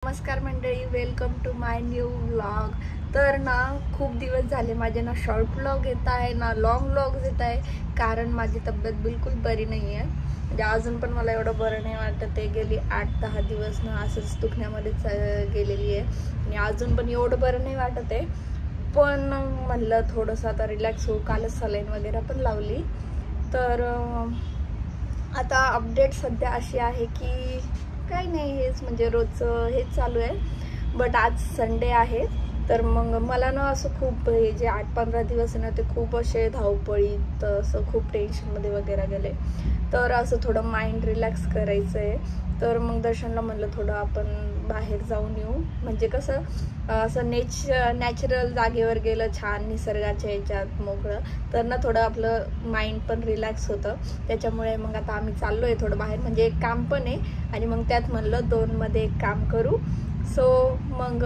नमस्कार मंडळी, welcome to my new vlog. तर ना खूप दिवस झाले माझे ना शॉर्ट व्लॉग येत आहे ना लॉंग व्लॉग्स येत आहे, कारण माझी तब्येत बिलकुल बरी नाही आहे। म्हणजे अजून पण मला एवढं बरं नाही वाटत आहे। गेली 8-10 दिवस ना असंच दुखण्यामध्येच गेलेली आहे आणि अजून पण एवढं बरं नाही वाटत आहे। पण म्हणलं थोडंसं आता रिलॅक्स होऊ, कालच सलाईन वगैरे पण लावली। तर आता अपडेट सध्या अशी आहे की काही नाही, हेच म्हणजे रोजचं हेच चालू आहे। बट आज संडे आहे, तर मग मला ना असं खूप हे जे 8-15 दिवस ना ते खूप असे धावपळीत असं खूप टेन्शनमध्ये वगैरे गेले। तर असं थोडं माइंड रिलॅक्स करायचं आहे। तर मग दर्शनला म्हणलं थोडं आपण बाहेर जाऊन येऊ, म्हणजे कसं असं नॅचरल जागेवर गेलं, छान निसर्गाच्या ह्याच्यात मोकळं, तर ना थोडं आपलं माइंड पण रिलॅक्स होतं। त्याच्यामुळे मग आता आम्ही चाललोय थोडं बाहेर, म्हणजे एक काम पण आहे आणि मग त्यात म्हणलं 2 मध्ये एक काम करू। सो मग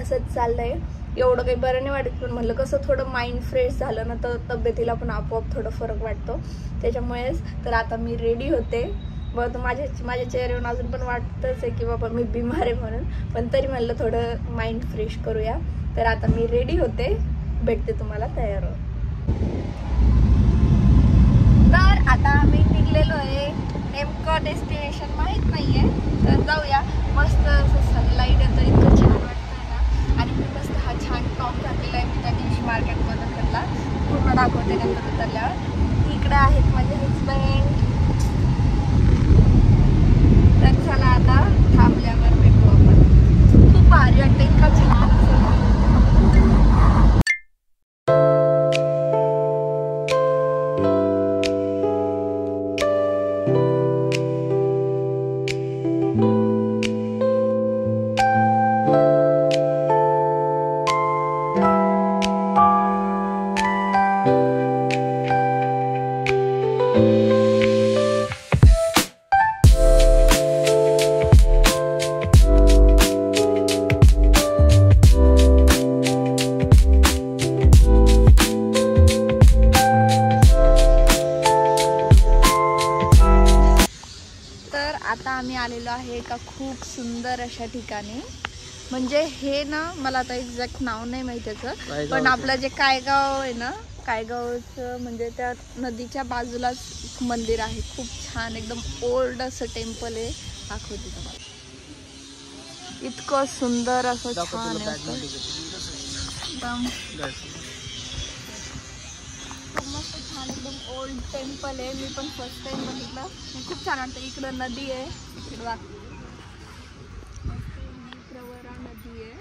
असंच चाललंय। एवढं काही बरं नाही वाटत, पण म्हणलं कसं थोडं माइंड फ्रेश झालं ना तर तब्येतीला पण आपोआप थोडं फरक वाटतो। त्याच्यामुळेच तर आता मी रेडी होते। बघ माझ्या चेहऱ्यावरून अजून पण वाटतच आहे की बाबा मी बिमार आहे म्हणून, पण तरी म्हणलं थोडं माइंड फ्रेश करूया। तर आता मी रेडी होते, भेटते तुम्हाला तयार हो। तर आता आम्ही निघलेलो आहे, नेमकं डेस्टिनेशन माहित नाहीये, तर जाऊया। मस्त असं सनलाईट येतं, इतकं छान वाटतंय ना। आणि मी मस्त हा छान टॉप घातलेला आहे, मी त्या दिवशी मार्केटमध्ये घातला, पूर्ण दाखवते नंतर उतरल्यावर। इकडे आहेत माझे हजबंड। तर चला आता थांबल्यावर भेटू आपण। खूप भारी वाटतं, इतकं छान असं आता आम्ही आलेलो आहे एका खूप सुंदर अशा ठिकाणी। म्हणजे हे ना मला आता एक्झॅक्ट नाव नाही माहिती त्याचं, पण आपलं जे कायगाव आहे ना, कायगावचं म्हणजे त्या नदीच्या बाजूलाच एक मंदिर आहे, खूप छान एकदम ओल्ड असं टेम्पल आहे। दाखवते तुम्हाला, इतकं सुंदर असं छान आहे एकदम मस्त छान एकदम ओल्ड टेम्पल आहे। मी पण फर्स्ट टाइम बघितलं, खूप छान वाटतं। इकडं नदी आहे, इकडं प्रवरा नदी आहे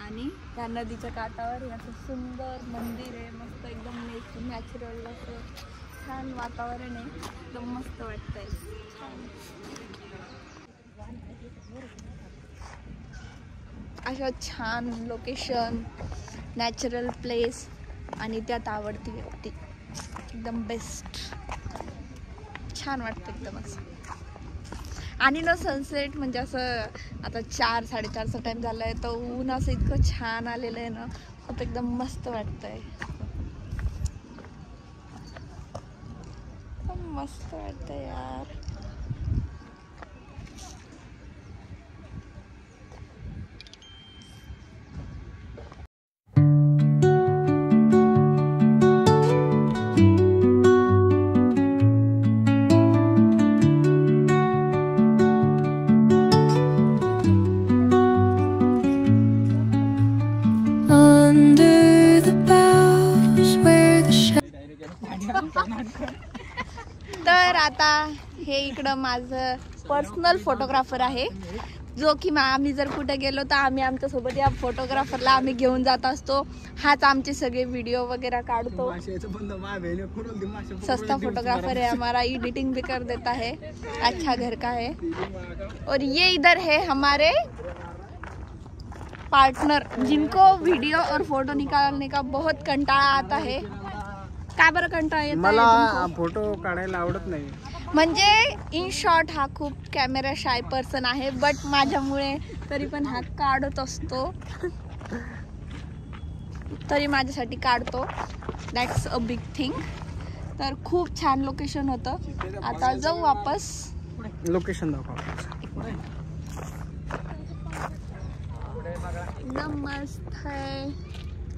आणि त्या नदीच्या काठावर हे असं सुंदर मंदिर आहे। मस्त एकदम नॅचरल असं छान वातावरण आहे, एकदम मस्त वाटतंय। अशा छान लोकेशन, नॅचरल प्लेस आणि त्यात आवडती व्यक्ती, एकदम बेस्ट, छान वाटतं एकदम असं। आणि ना सनसेट म्हणजे असं आता 4-4:30चा टाइम झालाय, तर ऊन असं इतकं छान आलेलं आहे ना, खूप एकदम मस्त वाटतंय, मस्त वाटतंय यार। तर आता हे इकडं माझं पर्सनल फोटोग्राफर आहे, जो की आम्ही जर कुठे गेलो तर आम्ही आमच्यासोबत या फोटोग्राफरला आम्ही घेऊन जात असतो। हाच आमचे सगळे व्हिडिओ वगैरह काढतो। सस्ता फोटोग्राफर है हमारा, एडिटिंग भी कर देता है, अच्छा घर का है। और ये इधर है हमारे पार्टनर, जिनको वीडियो और फोटो निकालने का बहुत कंटाळा आता है। काय बरं कंटाळा येत मला फोटो काढायला आवडत नाही, म्हणजे इन शॉर्ट हा खूप कॅमेरा शाय पर्सन आहे, बट माझ्यामुळे तरी पण हा काढत असतो, तरी माझ्यासाठी काढतो, दॅट्स अ बिग थिंग। तर खूप छान लोकेशन होतं। आता जाऊ वापस, लोकेशन दाखवा। एकदम मस्त है.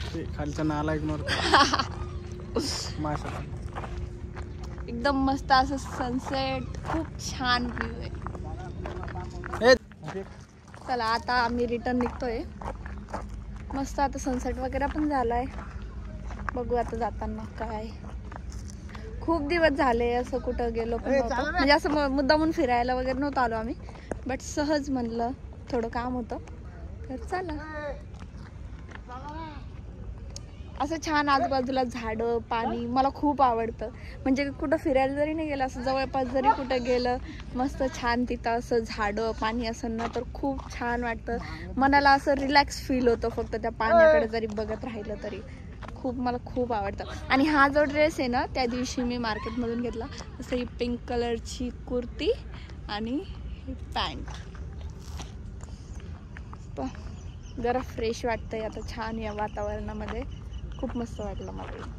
ते खालचा नाला इग्नोर माशा. एकदम मस्त असं सनसेट, खूप छान व्ह्यू आहे. चला आता आम्ही रिटर्न निघतोय. मस्त आता सनसेट वगैरे पण झालाय. बघू आता जाताना काय. खूप दिवस झाले असं कुठं गेलो पण नव्हतं, म्हणजे असं मुद्दामून फिरायला वगैरे नव्हतं आलो आम्ही, बट सहज म्हणलं थोडं काम होतं तर चला. असं छान आजूबाजूला झाडं, पाणी मला खूप आवडतं. म्हणजे कुठं फिरायला जरी नाही गेलं, असं जवळपास जरी कुठं गेलं, मस्त छान तिथं असं झाडं पाणी असेल ना तर खूप छान वाटतं. मनाला असं रिलॅक्स फील होतं फक्त त्या पाण्याकडे जरी बघत राहिलं तरी. मला खूप आवडतं. आणि हा जो ड्रेस आहे ना, त्या दिवशी मी मार्केटमधून घेतला. असं ही पिंक कलरची कुर्ती आणि ही पॅन्ट. जरा फ्रेश वाटतंय आता छान या वातावरणामध्ये. खूप मस्त वाटलं मला.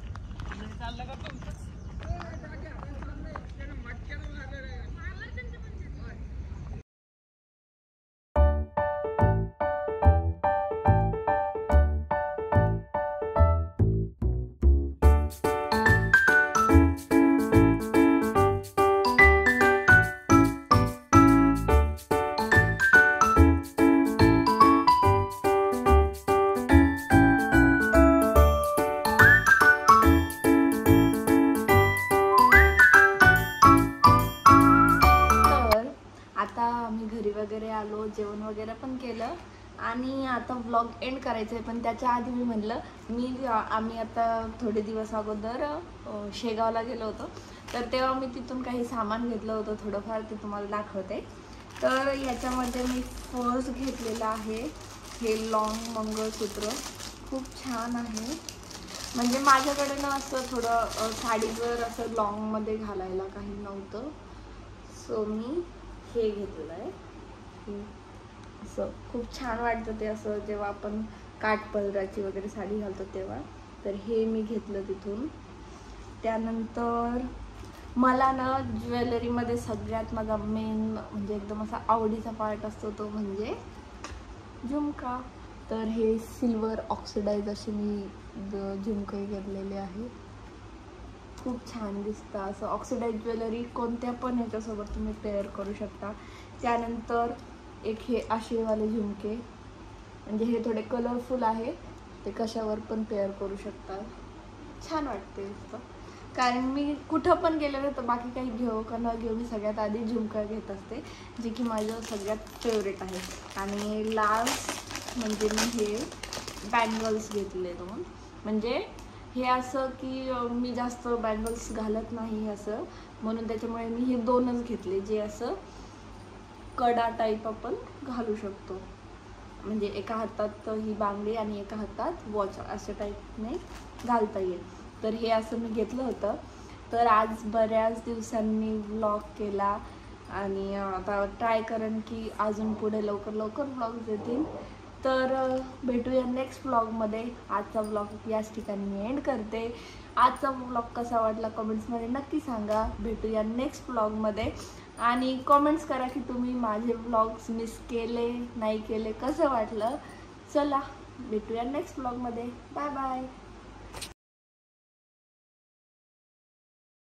वगैरे आलो, जेवण वगैरे पण केलं आणि आता व्लॉग एंड करायचं आहे. पण त्याच्या आधी मी म्हणलं आम्ही आता थोडे दिवस अगोदर शेगावला गेलो होतो, तर तेव्हा मी तिथून काही सामान घेतलं होतं थोडंफार, ते तुम्हाला दाखवते. तर याच्यामध्ये मी पर्स घेतलेला आहे. हे लॉंग मंगळसूत्र खूप छान आहे. म्हणजे माझ्याकडे ना असं थोडं साडीवर असं लॉंगमध्ये घालायला काही नव्हतं, सो मी हे घेतलेलं आहे. असं खूप छान वाटतं ते असं जेव्हा आपण काठपदराची वगैरे साडी घालतो तेव्हा. तर हे मी घेतलं तिथून. त्यानंतर मला ना ज्वेलरीमध्ये सगळ्यात माझा मेन म्हणजे एकदम असा आवडीचा पार्ट असतो तो म्हणजे झुमका. तर हे सिल्वर ऑक्सिडाइज असे मी झुमके घेतलेले आहे. खूप छान दिसतं असं. ऑक्सिडाइज ज्वेलरी कोणत्या पण ह्याच्यासोबत तुम्ही पेअर करू शकता. त्यानंतर एक हे आशेवाले झुमके, म्हणजे हे थोडे कलरफुल आहे, ते कशावर पण पेअर करू शकता. छान वाटते असं. कारण मी कुठं पण गेले तर बाकी काही घेऊ का न घेऊ, मी सगळ्यात आधी झुमका घेत असते, जे की माझं सगळ्यात फेवरेट आहे. आणि लास्ट म्हणजे मी हे बँगल्स घेतले 2. म्हणजे हे असं की मी जास्त बँगल्स घालत नाही असं, म्हणून त्याच्यामुळे मी हे 2च घेतले, जे असं कडा टाईप आपण घालू शकतो. म्हणजे एका हातात ही बांगडी आणि एका हातात वॉच अशा टाईपने घालता येईल. तर हे असं मी घेतलं होतं. तर आज बऱ्याच दिवसांनी व्लॉग केला आणि आता ट्राय करेन की अजून पुढे लवकर व्लॉग्स येतील. तर भेटूया नेक्स्ट व्लॉगमध्ये. आजचा व्लॉग याच ठिकाणी मी एंड करते. आजचा व्लॉग कसा वाटला कमेंट्समध्ये नक्की सांगा. भेटूया नेक्स्ट व्लॉगमध्ये. आणि कमेंट्स करा की तुम्ही माझे व्लॉग्स मिस केले नाही केले, कसं वाटलं. चला भेटूया नेक्स्ट व्लॉगमध्ये. Bye bye.